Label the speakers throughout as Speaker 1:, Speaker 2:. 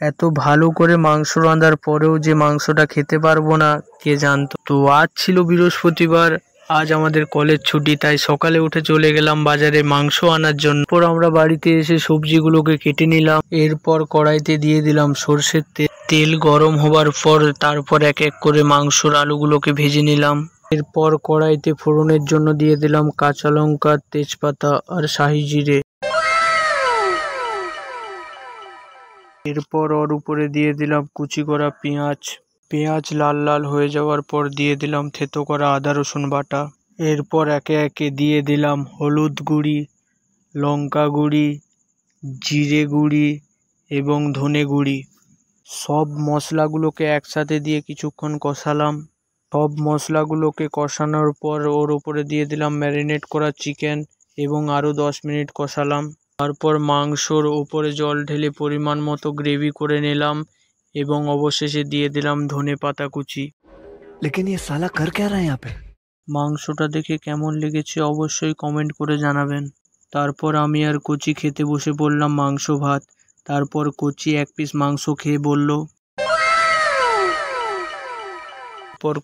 Speaker 1: এত ভালো করে মাংস রান্নার পরেও যে মাংসটা খেতে পারবো না কে জানতো। তো আজ ছিল বৃহস্পতিবার, আজ আমাদের কলেজ ছুটি, তাই সকালে উঠে চলে গেলাম বাজারে মাংস আনার জন্য। পর আমরা বাড়িতে এসে সবজিগুলোকে কেটে নিলাম, এরপর কড়াইতে দিয়ে দিলাম সর্ষের তেল। তেল গরম হবার পর তারপর এক এক করে মাংসর আলুগুলোকে ভেজে নিলাম। এরপর কড়াইতে ফোড়নের জন্য দিয়ে দিলাম কাঁচা লঙ্কা, তেজপাতা আর শাহি জিরে। এরপর ওর উপরে দিয়ে দিলাম কুচি করা পেঁয়াজ। পেঁয়াজ লাল লাল হয়ে যাওয়ার পর দিয়ে দিলাম থেতো করা আদা রসুন বাটা। এরপর একে একে দিয়ে দিলাম হলুদ গুঁড়ি, লঙ্কা গুঁড়ি, জিরে গুঁড়ি এবং ধনে গুঁড়ি। সব মশলাগুলোকে একসাথে দিয়ে কিছুক্ষণ কষালাম। সব মশলাগুলোকে কষানোর পর ওর উপরে দিয়ে দিলাম ম্যারিনেট করা চিকেন এবং আরও 10 মিনিট কষালাম। তারপর মাংসর উপরে জল ঢেলে পরিমাণ মতো গ্রেভি করে নিলাম এবং অবশেষে দিয়ে দিলাম ধনেপাতা কুচি।
Speaker 2: लेकिन ये साला कर क्या रहा है यहाँ पे?
Speaker 1: মাংসটা দেখে কেমন লেগেছে অবশ্যই কমেন্ট করে জানাবেন। তারপর আমি আর কচি খেতে বসে পড়লাম মাংস ভাত। তারপর কচি এক পিস মাংস খেয়ে বলল,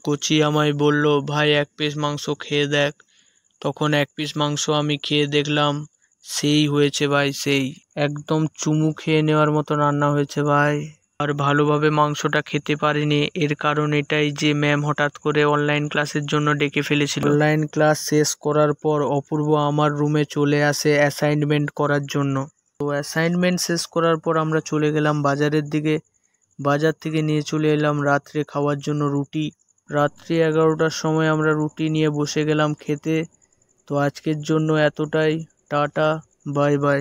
Speaker 1: কচি আমায় বলল, ভাই এক পিস মাংস খেয়ে দেখ। তখন এক পিস মাংস আমি খেয়ে দেখলাম, সেই হয়েছে ভাই, সেই একদম চুমু খেয়ে নেওয়ার মতো রান্না হয়েছে ভাই। আর ভালোভাবে মাংসটা খেতে পারিনি, এর কারণ এটাই যে ম্যাম হঠাৎ করে অনলাইন ক্লাসের জন্য ডেকে ফেলেছিল। অনলাইন ক্লাস শেষ করার পর অপূর্ব আমার রুমে চলে আসে অ্যাসাইনমেন্ট করার জন্য। তো অ্যাসাইনমেন্ট শেষ করার পর আমরা চলে গেলাম বাজারের দিকে। বাজার থেকে নিয়ে চলে এলাম রাত্রে খাওয়ার জন্য রুটি। রাত্রি 11টার সময় আমরা রুটি নিয়ে বসে গেলাম খেতে। তো আজকের জন্য এতটাই, টাটা, বাই বাই।